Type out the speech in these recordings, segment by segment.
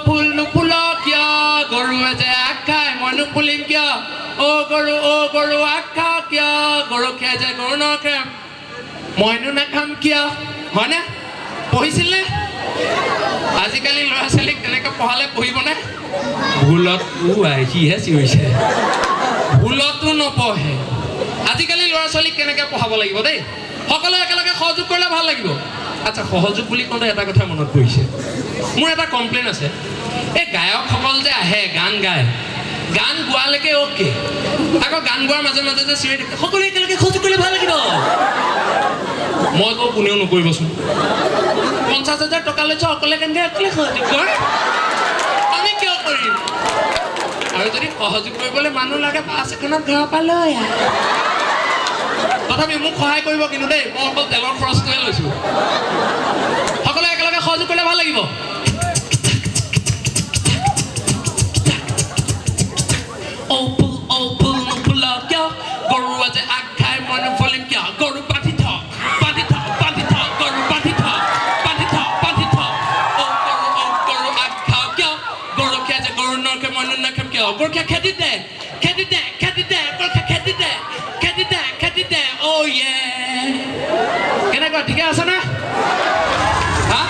ফুল নুফুল কিয় গৰুৱে যে আগ খায় মই নুফুলিম কিয় অ গৰু আগ খাওঁ কিয় গৰখীয়া যে গৰু নখাম মইনো নাখাম কিয় হয়নে পঢ়িছিলনে আজিকালি ল'ৰা ছোৱালীক তেনেকৈ পঢ়ালে পঢ়িবনে ভুলত সিহে চিঞৰিছে ভুলতো নপঢ়ে আজিকালি ল'ৰা ছোৱালীক কেনেকৈ পঢ়াব লাগিব দেই সকলোৱে একেলগে সহযোগ কৰিলে ভাল লাগিব আচ্ছা সহযোগ বুলি কওঁতে এটা কথা মনত পৰিছে মোৰ এটা কমপ্লেইন আছে এই গায়কসকল যে আহে গান গায় গান গোৱালৈকে অ'কে আকৌ গান গোৱাৰ মাজে মাজে যে চিঞৰি থাকে সকলোৱে একেলগে সহযোগ কৰিলে ভাল লাগিব মই কওঁ কোনেও নকৰিবচোন 50,000 টকা লৈছে অকলে কেনেকৈ অকলে সহযোগ কৰ আমি কিয় কৰিম আৰু যদি সহযোগ কৰিবলৈ মানুহ লাগে বাছ এখনত ঘৰৰ পৰা লৈ আহ তথাপি মোক সহায় কৰিব কিন্তু দেই মই অকল তেলৰ খৰচটোহে লৈছোঁ সকলোৱে একেলগে সহযোগ কৰিলে ভাল লাগিব নুফুল কিয় গৰু আজি আগ খাই মই নুফুলিম কিয় গৰু বান্ধি থ গৰু বান্ধি থ গৰু আগ খাওঁ কিয় গৰখীয়া যে গৰু নৰখে মই নাখাম কিয় গৰখীয়া খেদি দে গৰখীয়া খেদি দে অ' ইয়ে কেনেকুৱা ঠিকে আছে না হা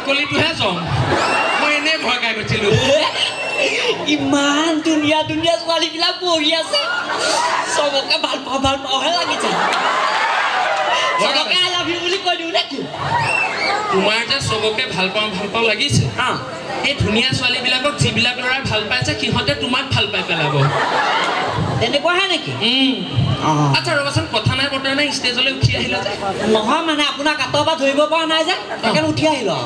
পিটকলিটোহে যাওঁ মই এনেই ভয় খাই গৈছিলোঁ ইমান ধুনীয়া ধুনীয়া ছোৱালীবিলাক পঢ়ি আছে চবকে ভাল পাওঁহে লাগিছে চবকে আই লাভ ইউ বুলি কৈ দিওঁ নেকি তোমাৰ যে চবকে ভাল পাওঁ লাগিছে এই ধুনীয়া ছোৱালীবিলাকক যিবিলাক ল'ৰাই ভাল পাইছে সিহঁতে তোমাক ভাল পাই পেলাব তেনেকুৱাহে নেকি আচ্ছা ৰ'বাচোন কথা নাই বতৰা নাই ষ্টেজলৈ উঠি আহিলা যে নহয় মানে আপোনাক আঁতৰ পৰা ধৰিব পৰা নাই যে সেইকাৰণে উঠি আহিলোঁ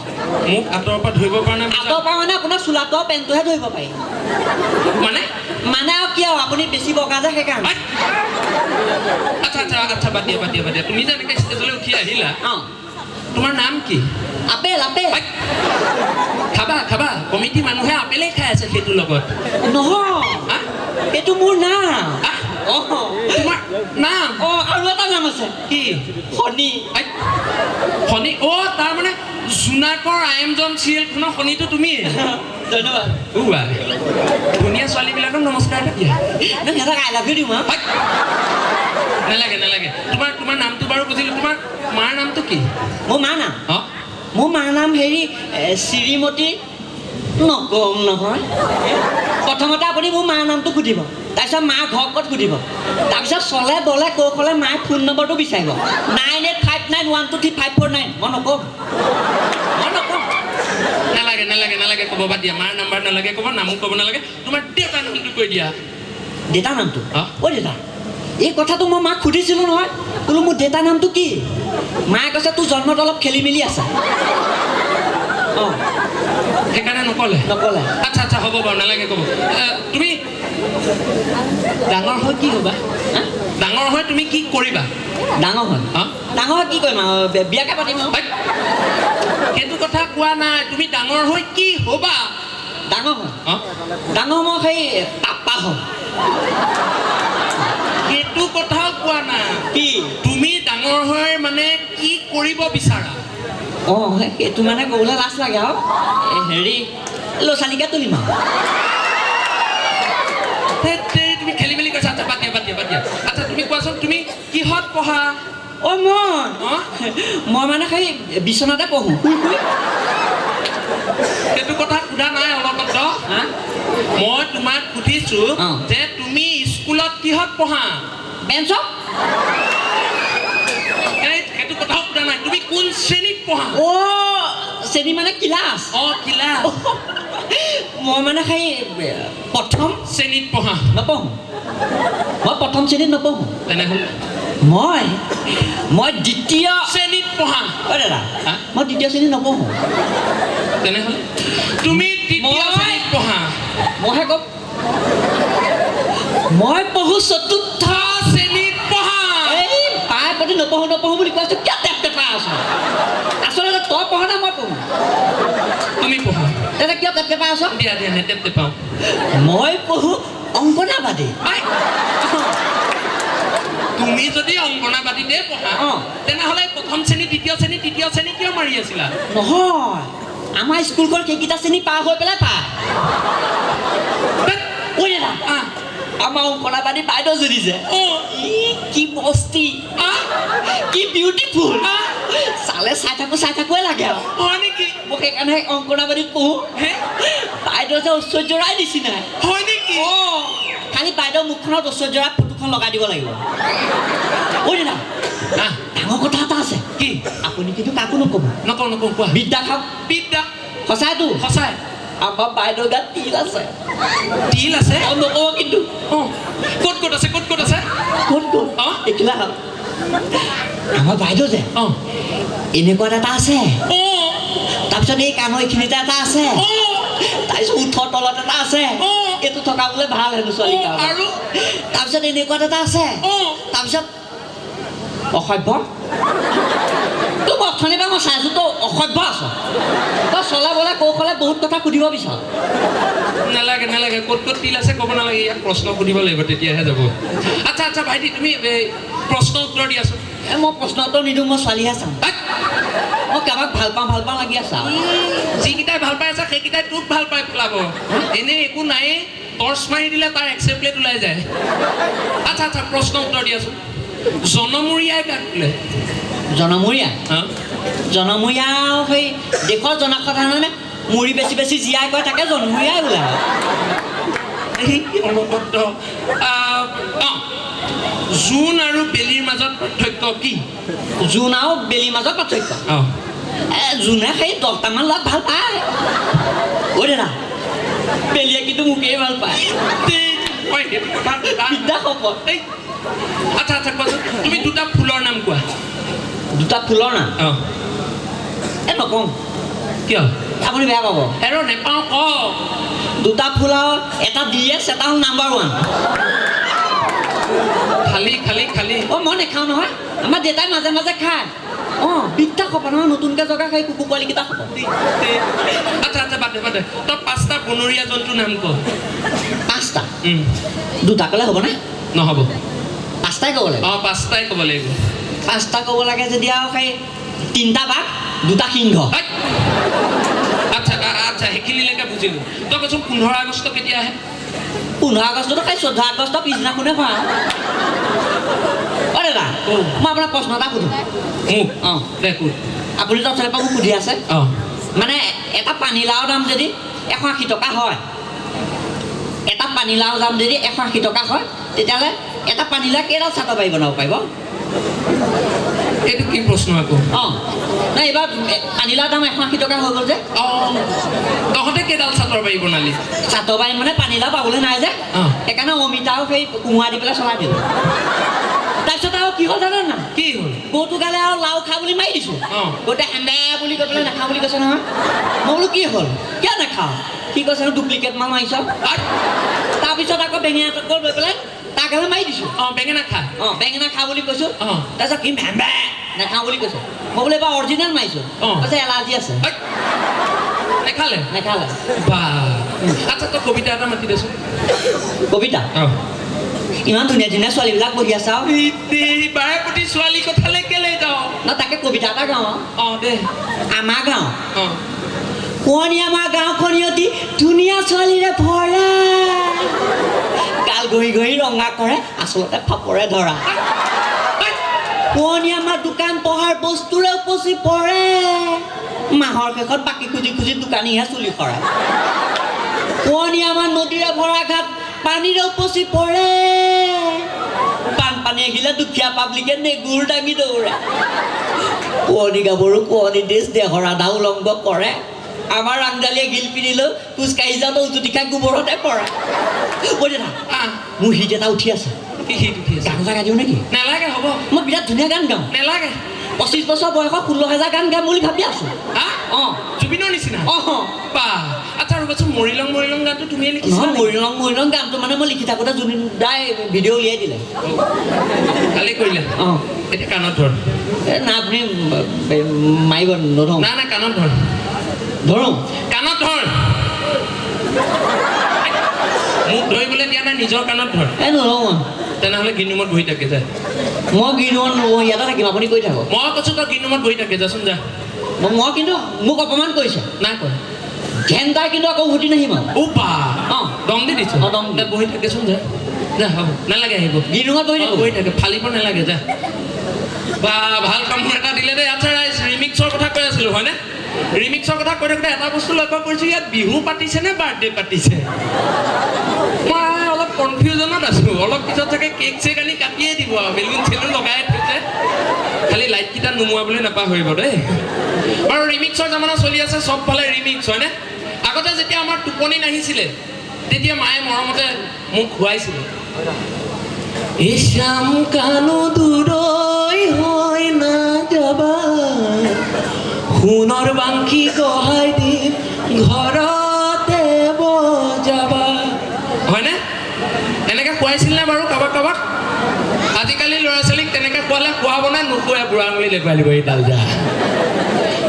মোক আঁতৰৰ পৰা ধৰিব পৰা নাই আঁতৰ পৰা মানে আপোনাৰ চোলাটো পেণ্টটোহে ধৰিব পাৰি মানে আৰু কি আৰু আপুনি বেছি বগা যে সেইকাৰণে আচ্ছা বাদ দিয়া তুমি যে এনেকৈ ষ্টেজলৈ উঠি আহিলা তোমাৰ নাম কি আপেল খাবা কমিটি মানুহে আপেলেই খাই আছে সেইটোৰ লগত নহয় এইটো মোৰ নাম তোমাৰ নাম আৰু এটা নাম আছে কি শনি তাৰমানে জোনাকৰ আইএমজন চিৰিয়েলখনৰ শনিটো তুমি ধন্যবাদ ধুনীয়া ছোৱালীবিলাকক নমস্কাৰ এটা দিয়া সিহঁতক আই লাভ ইউ দিওঁ নালাগে তোমাৰ নামটো বাৰু বুজিলোঁ তোমাৰ মাৰ নামটো কি মোৰ মাৰ নাম হেৰি শ্ৰীমতী নকওঁ নহয় প্ৰথমতে আপুনি মোৰ মাৰ নামটো সুধিব তাৰপিছত মাৰ ঘৰ ক'ত সুধিব তাৰপিছত চলে বলে কৌশলে মাৰ ফোন নম্বৰটো বিচাৰিব 9859123549 মই নকওঁ নালাগে ক'ব বাদ দিয়া মাৰ নাম্বাৰ নালাগে ক'ব নামো ক'ব নালাগে তোমাৰ দেউতাৰ নামটো কৈ দিয়া দেউতাৰ নামটো দেউতা এই কথাটো মই মাক সুধিছিলোঁ নহয় বোলো মোৰ দেউতাৰ নামটো কি মায়ে কৈছে তোৰ জন্মত অলপ খেলি মেলি আছে সেইকাৰণে নক'লে আচ্ছা হ'ব বাৰু নালাগে ক'ব তুমি ডাঙৰ হৈ কি হ'বা ডাঙৰ হৈ তুমি কি কৰিবা ডাঙৰ হৈ কি কৰিম আৰু বিয়াকে পাতিম আৰু সেইটো কথা কোৱা নাই তুমি ডাঙৰ হৈ কি হ'বা ডাঙৰ মই সেই পাপা হ'ম সেইটো কথাও কোৱা নাই কি তুমি ডাঙৰ হৈ মানে কি কৰিব বিচাৰা সেইটো মানে ক'বলৈ লাজ লাগে আৰু হেৰি ল'ৰা ছোৱালীকে তুলিম আৰু তুমি খেলি মেলি কৈছা আচ্ছা বাদ দিয়া আচ্ছা তুমি কোৱাচোন তুমি কিহত পঢ়া মই মানে সেই বিচনাতে পঢ়োঁ সেইটো কথা সোধা নাই অলপত মই তোমাক সুধিছোঁ যে তুমি স্কুলত কিহত পঢ়া বেঞ্চত সেইটো কথাও সোধা নাই তুমি কোন শ্ৰেণীত পঢ়া শ্ৰেণী মানে ক্লাছ ক্লাছ মই মানে সেই প্ৰথম শ্ৰেণীত পঢ়া নপঢ়োঁ মই প্ৰথম শ্ৰেণীত নপঢ়োঁ তেনেহ'লে মই দ্বিতীয় শ্ৰেণীত পঢ়া দাদা মই দ্বিতীয় শ্ৰেণীত নপঢ়োঁ তেনেহ'লে তুমি তৃতীয় শ্ৰেণীত পঢ়া মইহে কম মই পঢ়ো চতুৰ্থ শ্ৰেণীত পঢ়া এই পাই প্ৰতি নপঢ়ো বুলি কৈছো কিয় টেপ টেপাই আছো আচলতে তই পঢ়া না মই পঢ়ো তুমি পঢ়া তেতিয়া কিয় টেপ টেপাই আছ দিয়া দিয়া নেটেপ টেপাওঁ মই পঢ়ো অংকনাবাদী তুমি যদি অংগনাবাদীতে পঢ়া তেনেহ'লে প্ৰথম শ্ৰেণী দ্বিতীয় শ্ৰেণী তৃতীয় শ্ৰেণী কিয় মাৰি আছিলা নহয় আমাৰ স্কুলখন সেইকেইটা শ্ৰেণী পাৰ হৈ পেলাই পায় ঐ দাদা আমাৰ অংকনাবাদী বাইদেউ যদি যে কি মস্তি কি বিউটিফুল চালে চাই থাকোৱে লাগে আৰু হয় নেকি মোক সেইকাৰণে অংকনাবাদীত পঢ়ো বাইদেউ যে ঐশ্বৰ্যৰাই নিচিনা হয় নেকি খালি বাইদেউ মুখখনত ঐশ্বৰ্যৰা ফটোখন লগাই দিব লাগিব ঐ দাদা ডাঙৰ কথা এটা আছে কি আপুনি কিন্তু কাকো নক'ব নকওঁ কোৱা বিদ্যা খাওক বিদ্যা সঁচাইতো সঁচাই আমাৰ বাইদেউ গাত তিল আছে তিল আছে নক'ব কিন্তু ক'ত আছে ক'ত দেখিলা আমাৰ বাইদেউ যে এনেকুৱা এটা আছে তাৰপিছত এই কাণৰ এইখিনিতে এটা আছে তাৰপিছত ওঠৰ তলত এটা আছে এইটো থকা বোলে ভাল হেনো ছোৱালী আৰু তাৰপিছত এনেকুৱা এটা আছে তাৰপিছত অসভ্য তোক অথনিৰ পৰা মই চাইছো তই অসভ্য আছ তই চলাবলৈ কৌশলে বহুত কথা সুধিব বিচাৰ নালাগে ক'ত তিল আছে ক'ব নালাগে ইয়াক প্ৰশ্ন সুধিব লাগিব তেতিয়াহে যাব আচ্ছা ভাইটি তুমি প্ৰশ্ন উত্তৰ দিয়াচোন মই প্ৰশ্ন উত্তৰ নিদিওঁ মই ছোৱালীহে চাম মই কাৰোবাক ভাল পাওঁ লাগি আছা যিকেইটাই ভাল পাই আছা সেইকেইটাই তোক ভাল পাই পেলাব এনেই একো নায়েই টৰ্চ মাৰি দিলে তাৰ এক্সেপ্লেট ওলাই যায় আচ্ছা প্ৰশ্ন উত্তৰ দিয়াচোন জনমূৰীয়াই কাক বোলে জনমূৰীয়া সেই দেশৰ জনসাধাৰণে মুড়ি বেছি জীয়াই কয় তাকে জনমূৰীয়াই বোলে অনুবদ্ধ জোন আৰু বেলিৰ মাজত পাৰ্থক্য কি জোন আৰু বেলিৰ মাজত পাৰ্থক্য জোনে সেই 10টামান ল'ৰাক ভাল পায় ঐ দাদা বেলিয়ে কিন্তু মোকেই ভাল পায় আচ্ছা কোৱাচোন তুমি দুটা ফুলৰ নাম কোৱা দুটা ফুলৰ নাম নকওঁ কিয় আপুনি বেয়া পাব নেপাওঁ ক দুটা ফুলৰ এটা DS এটা হ'ল নাম্বাৰ 1 খালি মই নাখাওঁ নহয় আমাৰ দেউতাই মাজে মাজে খায় বিদ্যা খপা নহয় নতুনকৈ জগা খাই কুকুৰ পোৱালিকেইটা খপ আচ্ছা বাদ দে তই 5টা বনৰীয়া জন্তুৰ নাম ক 5টা দুটা ক'লে হ'ব নে নহ'ব 5টাই ক'ব লাগিব 5টাই ক'ব লাগিব 5টা ক'ব লাগে যদি আৰু সেই 3টা বাঘ 2টা সিংহ আচ্ছা সেইখিনিলৈকে বুজিলোঁ তই কচোন 15 আগষ্ট কেতিয়া আহে 15 আগষ্টটো খাই 14 আগষ্ট পিছদিনাখনে খোৱা দাদা মই আপোনাক প্ৰশ্ন এটা সুধোঁ আপুনি তো অথনিৰ পৰা মোক সুধি আছে মানে এটা পানীলাওৰ দাম যদি 180 টকা হয় এটা পানীলাওৰ দাম যদি 180 টকা হয় তেতিয়াহ'লে এটা পানীলাও কেইডাল চাটৰ বাৰী বনাব পাৰিব এইটো কি প্ৰশ্ন আকৌ নাই এইবাৰ পানীলাওৰ দাম 180 টকা হৈ গ'ল যে তহঁতে কেইডাল চাটৰ বাৰী বনালি চাটৰ বাৰী মানে পানীলাও পাবলৈ নাই যে সেইকাৰণে অমিতাও সেই কোমোৰা দি পেলাই চলাই দিলোঁ তাৰপিছত আৰু কি হ'ল জানে না কি হ'ল গৰুটো গালে আৰু লাও খা বুলি মাৰি দিছোঁ গৰুতে হেন্দা বুলি কৈ পেলাই নাখাওঁ বুলি কৈছে নহয় মই বোলো কি হ'ল কিয় নাখাওঁ কি কৈছে ডুপ্লিকেট মাল মাৰিছ তাৰপিছত আকৌ বেঙেনা টকৰ লৈ পেলাই তাক গালে মাৰি দিছোঁ বেঙেনা খা বুলি কৈছোঁ তাৰপিছত কি হেন্দা নাখাওঁ বুলি কৈছে মই বোলে এবাৰ অৰিজিনেল মাৰিছোঁ কৈছে এলাৰ্জি আছে নেখালে আচ্ছা তই কবিতা এটা মাতি দেচোন কবিতা ইমান ধুনীয়া ছোৱালীবিলাক বহি আছা বাৰে প্ৰতি ছোৱালী কথালৈ কেলে যাওঁ তাকে কবিতা এটা গাওঁ দে আমাৰ গাঁও শুৱনি আমাৰ গাঁওখন অতি ধুনীয়া ছোৱালীৰে ভৰা গাল ঘঁহি ৰঙা কৰে আচলতে ফাপৰে ধৰা শুৱনি আমাৰ দোকান পহাৰ বস্তুৰে উপচি পৰে মাহৰ শেষত বাকী খুজি দোকানীহে চুলি সৰাই শুৱনি আমাৰ নদীৰে ভৰা ঘাট পানীৰে উপচি পৰে বানপানী আহিলে দুখীয়া পাব্লিকে নেগুৰ দাঙি দৌৰে শুৱনি গাভৰু শুৱনি দেশ দেহৰা দা উলংগ কৰে আমাৰ ৰাংডালীয়ে গিল পিন্ধিলেও খোজকাঢ়ি যাওঁতে উজুতি খাই গোবৰতে পৰে মোৰ হিট এটা উঠি আছে গান জাগা দিওঁ নেকি নালাগে হ'ব মই বিৰাট ধুনীয়া গান গাওঁ নালাগে 25 বছৰ বয়সত 16,000 গান গাম বুলি ভাবি আছো হা অঁ জুবিনৰ নিচিনা অঁ বা আচ্ছা ৰ'বাচোন মৰিলং গানটো তুমিয়ে লিখিছা নহয় মৰিলং গানটো মানে মই লিখি থাকোঁতে জুবিন দাই ভিডিঅ' উলিয়াই দিলে ভালেই কৰিলে অঁ এতিয়া কাণত ধৰ না আপুনি মাৰিব নধৰোঁ না কাণত ধৰ ধৰোঁ কাণত ধৰ মোক ধৰিবলৈ দিয়া নাই নিজৰ কাণত ধৰ নধৰোঁ মই তেনেহ'লে গ্ৰীণ ৰুমত বহি থাকে যায় মই গ্ৰীণ ৰুমত ইয়াতে থাকিম আপুনি কৈ থাকক মই কৈছোঁ তই গ্ৰীণ ৰুমত বহি থাকে যাচোন যা মই কিন্তু মোক অপমান কৰিছে নাই কৰা ঘেণ্টাই কিন্তু আকৌ উভতি নাহিম আৰু বা অঁ দম দি দিছোঁ অঁ দম দে বহি থাকেচোন যা যা হ'ব নালাগে আহিব গ্ৰীণ ৰুমত বহি থাকে ফালিব নালাগে যা বা ভাল কাম এটা দিলে দেই আচ্ছা ৰাইজ ৰিমিক্সৰ কথা কৈ আছিলোঁ হয়নে ৰিমিক্সৰ কথা কৈ থাকোঁতে এটা বস্তু লক্ষ্য কৰিছোঁ ইয়াত বিহু পাতিছে নে বাৰ্থডে পাতিছে মই অলপ কনফিউজনত আছোঁ অলপ পিছত চাগে কেক চেক আনি কাটিয়ে দিব আৰু বেলুন চেলুন লগাই থৈছে খালি লাইটকেইটা নুমুৱাবলৈ নাপাহৰিব দেই বাৰু ৰিমিক্সৰ জামানা চলি আছে চবফালে ৰিমিক্স হয়নে আগতে যেতিয়া আমাৰ টোপনি নাহিছিলে তেতিয়া মায়ে মৰমতে মোক খুৱাইছিলে এই শ্যাম কানো দূৰৈ হৈ না যাবা সোণৰ বাংকি গহাই দিম ঘৰতে বজাবা হয়নে এনেকৈ খুৱাইছিল নে বাৰু কাৰোবাক আজিকালি ল'ৰা ছোৱালীক তেনেকৈ খোৱালে খুৱাব নে নোখোৱাই বুঢ়া আঙুলি দেখুৱাই দিব এই ডাল যা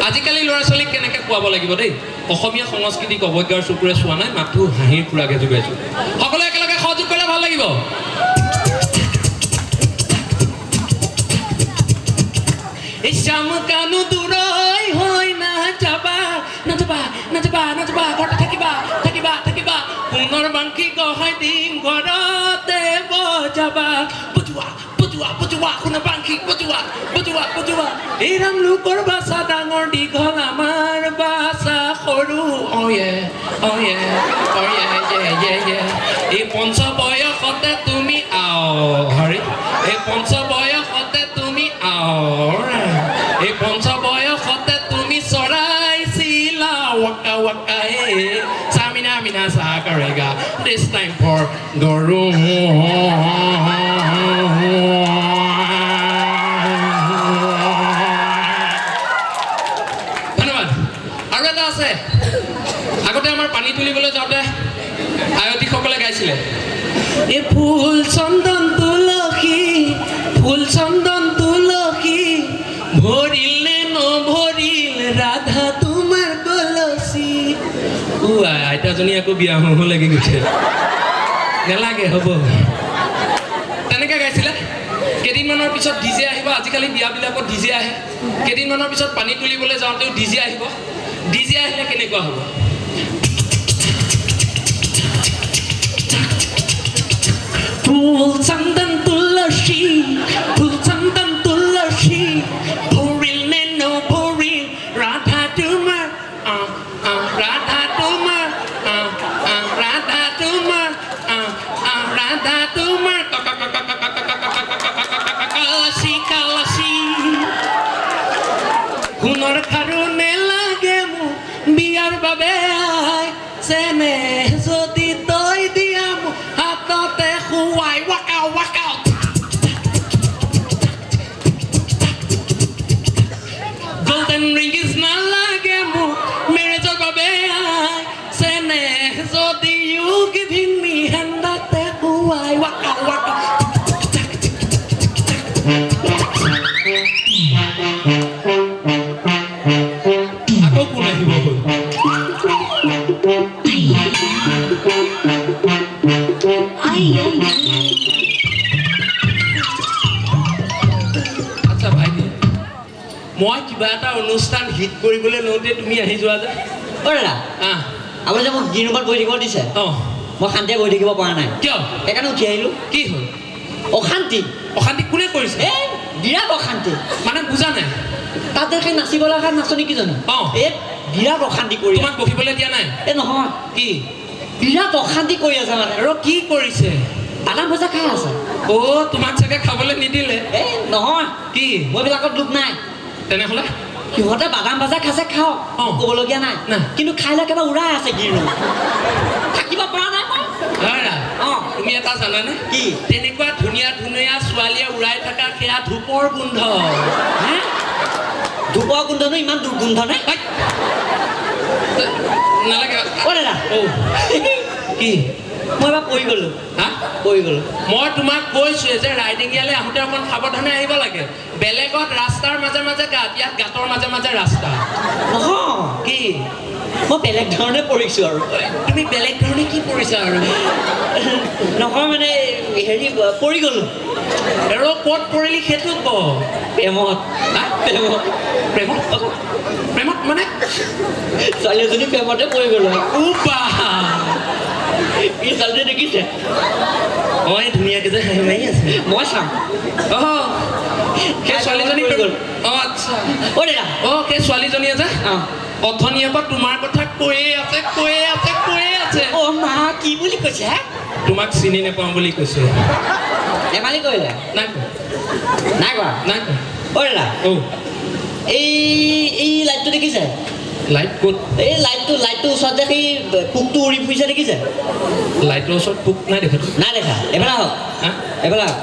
আজিকালি ল'ৰা ছোৱালীক কেনেকৈ খুৱাব লাগিব দেই অসমীয়া সংস্কৃতিক অৱজ্ঞাৰ চকুৰে চোৱা নাই মাথো হাঁহিৰ খুৰাকে যোগাইছোঁ সকলোৱে একেলগে সহযোগ কৰিলে ভাল লাগিব এই শ্যাম কানো দূৰৈ হৈ নাযাবা ঘৰতে থাকিবা সোণৰ বাংকি গহাই দিম ঘৰতে বজাবা বজোৱা সোণৰ বাংকি বজোৱা এই ৰামলোকৰ বাছা ডাঙৰ দীঘল আমাৰ বাছা সৰু এই পঞ্চ বয়সতে তুমি এই পঞ্চ বয়সতে তুমি এই পঞ্চ বয়সতে তুমি চৰাইছিলা ৱাকা চামিনা মিনা চা কৰেগা দিছ টাইম ফৰ গৰু ধন্যবাদ আৰু এটা আছে আগতে আমাৰ পানী তুলিবলৈ যাওঁতে আয়তীসকলে গাইছিলে এই ফুল চন্দন তুলসী ভৰিল নে নভৰিল ৰাধা তোমাৰ কলচী আইতাজনী আকৌ বিয়া হ'ব লাগি গৈছে নেলাগে হ'ব তেনেকৈ গাইছিলে কেইদিনমানৰ পিছত ডিজে আহিব আজিকালি বিয়াবিলাকত ডিজে আহে কেইদিনমানৰ পিছত পানী তুলিবলৈ যাওঁতেও ডিজে আহিব ডিজে আহিলে কেনেকুৱা হ'ব ফুল চন্দন তুলসী ভৰিল নে নভৰিল ৰাধা তোমাৰ কলচী সোণৰ খাৰু নেলাগে মোক বিয়াৰ বাবে চেনেহ যদি তই দিয়া মোক হাততে খুৱাই ৱাকা গোল্ডেন ৰিং নালাগে মোক মেৰেজৰ বাবে চেনেহ যদি ইউ গিভিং মি হেণ্ডতে খুৱাই ৱাকা আকৌ কোন আহিব আচ্ছা ভাইটি মই কিবা এটা অনুষ্ঠান হিট কৰিবলৈ লওঁতে তুমি আহি যোৱা যে দাদা আপুনি যে মোক গ্ৰীণ ৰুমত বহি থাকিব দিছে অঁ মই শান্তিয়ে বহি থাকিব পৰা নাই কিয় সেইকাৰণে উঠি আহিলোঁ কি হ'ল অশান্তি কোনে কৰিছে এই বিৰাট অশান্তি মানে বুজা নাই তাত যে সেই নাচিবলৈ অহা নাচনী কিজনী অঁ এই বিৰাট অশান্তি কৰি তোমাক বহিবলৈ দিয়া নাই এই নহয় কি বিৰাট অশান্তি কৰি আছে মানে আৰু কি কৰিছে বাদাম ভজা খাই আছে তোমাক চাগে খাবলৈ নিদিলে এই নহয় কি মই এইবিলাকত দুখ নাই তেনেহ'লে সিহঁতে বাদাম ভাজা খাইছে খাওক ক'বলগীয়া নাই কিন্তু খাই লৈ একেবাৰে উৰাই আছে গ্ৰীণ ৰুম থাকিব পৰা নাই তুমি এটা জানানে কি তেনেকুৱা ধুনীয়া ছোৱালীয়ে উৰাই থকা সেয়া ধূপৰ গোন্ধ ধূপৰ গোন্ধনো ইমান দুৰ্গোন্ধ নে হাই। নালাগে অ' দাদা অ' কি মই এবাৰ পৰি গ'লোঁ হা পৰি গ'লোঁ মই তোমাক কৈছোৱে যে ৰাইডিঙিয়ালৈ আহোঁতে অকণ সাৱধানে আহিব লাগে বেলেগত ৰাস্তাৰ মাজে মাজে গাঁত ইয়াত গাঁতৰ মাজে মাজে ৰাস্তা নহয় কি মই বেলেগ ধৰণে পৰিছোঁ আৰু তুমি বেলেগ ধৰণে কি কৰিছা আৰু নহয় মানে হেৰি পৰি গ'লোঁ আৰু ক'ত পৰিলি সেইটো ক প্ৰেমত হা? প্ৰেমত প্ৰেমত প্ৰেমত মানে ছোৱালী এজনী প্ৰেমতে পৰি গ'লোঁ উপা ই ছোৱালীজনী দেখিছে মই ধুনীয়াকৈ যে হাঁহি মাৰি আছে মই চাম অঁ সেই ছোৱালীজনী পৰি গ'ল অঁ আচ্ছা অ' দাদা অঁ সেই ছোৱালীজনীয়ে যে অঁ অথনিৰ পৰা তোমাৰ কথা কৈয়ে আছে অ' মা কি বুলি কৈছে তোমাক চিনি নাপাওঁ বুলি কৈছে ধেমালি কৰিলে নাই কোৱা নাই কোৱা নাই কোৱা অ' দাদা অ' এই লাইটটো দেখিছে লাইট ক'ত এই লাইটটোৰ ওচৰত যে সেই পোকটো উৰি ফুৰিছে দেখিছে লাইটৰ ওচৰত পোক নাই দেখা নাই দেখা এফালে আহক হা এফালে আহক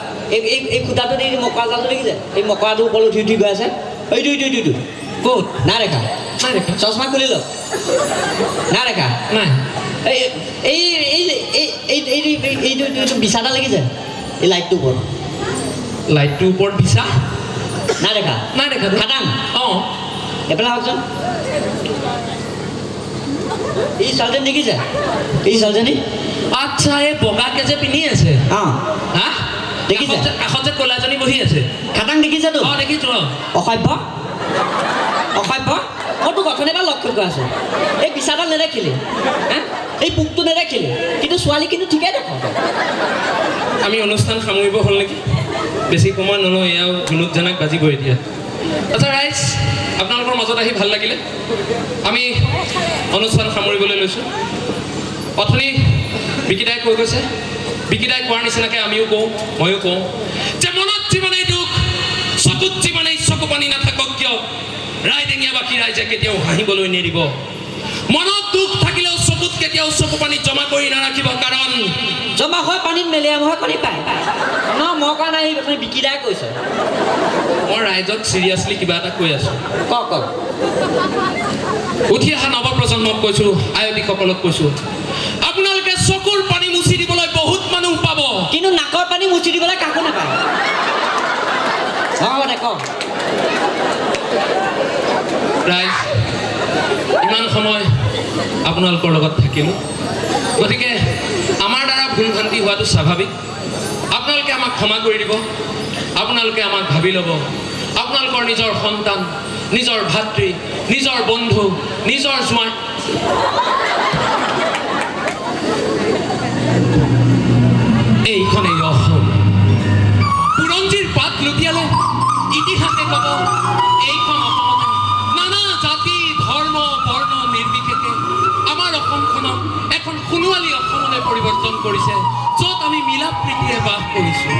এই খুটাটো এই মকৰা জালটো দেখিছে এই মকৰাটোৰ ওপৰত উঠি উঠি গৈ আছে এইটো ক'ত নাই দেখা নাই দেখা চশমা খুলি লওক নাই দেখা নাই এইটো বিছাটা লাগিছে এই লাইটটোৰ ওপৰত লাইটটোৰ ওপৰত বিছা নাই দেখা খাটাং অঁ এফালে আহকচোন এই ছোৱালীজনী দেখিছে এই ছোৱালীজনী আচ্ছা এই বগাকে যে পিন্ধি আছে অঁ হা দেখিছে? কাষত যে ক'লাজনী বহি আছে খাটাং দেখিছেতো অঁ দেখিছোঁ অঁ অসভ্য মই তোক অথনিৰ পৰা লক্ষ্য কৰি আছোঁ এই বিছাডাল নেদেখিলি হা এই পোকটো নেদেখিলি কিন্তু ছোৱালী কিন্তু ঠিকেই দেখোঁ আমি অনুষ্ঠান সামৰিব হ'ল নেকি বেছি সময় নলওঁ এয়াও বিনোদজনক বাজিব এতিয়া আচ্ছা ৰাইজ আপোনালোকৰ মাজত আহি ভাল লাগিলে আমি অনুষ্ঠান সামৰিবলৈ লৈছোঁ অথনি বিকিদাই কৈ গৈছে বিকিদাই কোৱাৰ নিচিনাকৈ আমিও কওঁ ময়ো কওঁ যে মনত যিমানেই দুখ চকুত যিমানেই চকু পানী নাথাকক কিয় ৰাইডিঙীয়াবাসী ৰাইজে কেতিয়াও হাঁহিবলৈ নেৰিব মনত দুখ থাকিলেও চকুত কেতিয়াও চকু পানী জমা কৰি নাৰাখিব কাৰণ জমা হয় পানীত মেলিয়াম হয় কণী পায় ন মই কোৱা নাই আপুনি বিকিদাই কৈছে মই ৰাইজক চিৰিয়াছলি কিবা এটা কৈ আছোঁ কওক উঠি অহা নৱপ্ৰজন্মক কৈছোঁ আয়তীসকলক কৈছোঁ আপোনালোকে চকুৰ পানী মুচি দিবলৈ বহুত মানুহ পাব কিন্তু নাকৰ পানী মুচি দিবলৈ কাকো নাপায় হ'ব দে কওক ৰাইজ ইমান সময় আপোনালোকৰ লগত থাকিলোঁ গতিকে আমাৰ দ্বাৰা ভুল ভ্ৰান্তি হোৱাটো স্বাভাৱিক আপোনালোকে আমাক ক্ষমা কৰি দিব আপোনালোকে আমাক ভাবি ল'ব আপোনালোকৰ নিজৰ সন্তান নিজৰ ভাতৃ নিজৰ বন্ধু নিজৰ জোঁৱাই এইখনেই অসম বুৰঞ্জীৰ পাত লুটিয়ালে ইতিহাসে ক'ব এইখন অসমতে নানা জাতি ধৰ্ম বৰ্ণ নিৰ্বিশেষে আমাৰ অসমখনক এখন সোণোৱালী অসমলৈ পৰিৱৰ্তন কৰিছে য'ত আমি মিলা প্ৰীতিৰে বাস কৰিছোঁ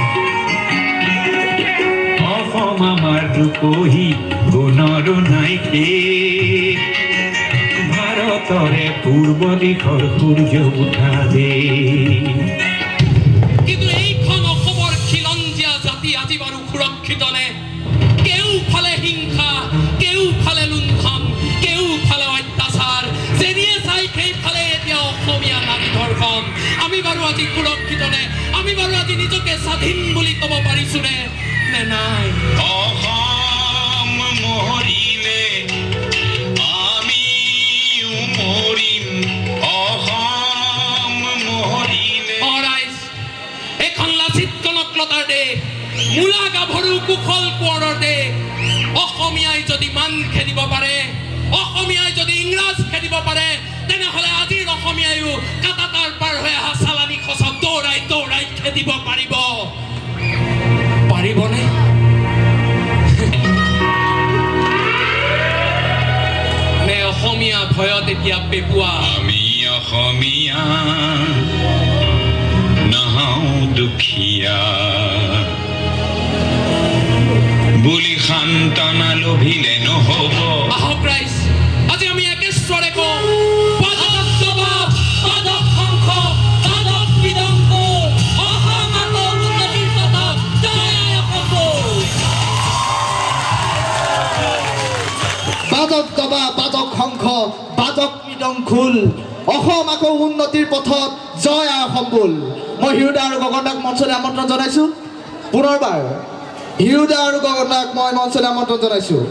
অসম আমাৰ ৰূপহী গুণৰো নাই শেষ ভাৰতৰে পূৰ্ব দিশৰ সূৰ্য উঠা দেশ কিন্তু এইখন অসমৰ খিলঞ্জীয়া জাতি আজি বাৰু সুৰক্ষিত নে কেওফালে হিংসা কেওফালে লুণ্ঠন কেওফালে অত্যাচাৰ যেনিয়ে চাই সেইফালে এতিয়া অসমীয়া নাৰী ধৰ্ষণ আমি বাৰু আজি সুৰক্ষিত নে আমি বাৰু আজি নিজকে স্বাধীন বুলি ক'ব পাৰিছোনে নে নাই অসম মৰিলে আমিও মৰিম অসম মৰিলে ৰাইজ এইখন লাচিত কনকলতাৰ দেশ মূলা গাভৰু কুশল কোঁৱৰৰ দেশ অসমীয়াই যদি মান খেদিব পাৰে অসমীয়াই যদি ইংৰাজ খেদিব পাৰে তেনেহ'লে আজিৰ অসমীয়াইও কাটাতাৰ পাৰ হৈ অহা চালানী খচক দৌৰাই খেদিব পাৰিবনে নে অসমীয়া ভয়ত এতিয়া পেপুৱা আমি অসমীয়া নহওঁ দুখীয়া বুলি সান্তনা লভিলে নহ'ব আহক ৰাইজ আজি আমি একেশ্বৰে কওঁ পদক জবাব পদক শংখ পদক বিদংক অসম আকৌ উন্নতিৰ পথত জয় আই অসম অসম আকৌ উন্নতিৰ পথত জয় আই অসম বোল মই হিৰুদা আৰু গগনদাক মঞ্চলৈ আমন্ত্ৰণ জনাইছোঁ পুনৰবাৰ হিৰুদা আৰু গগনদাক মই মঞ্চলৈ আমন্ত্ৰণ জনাইছোঁ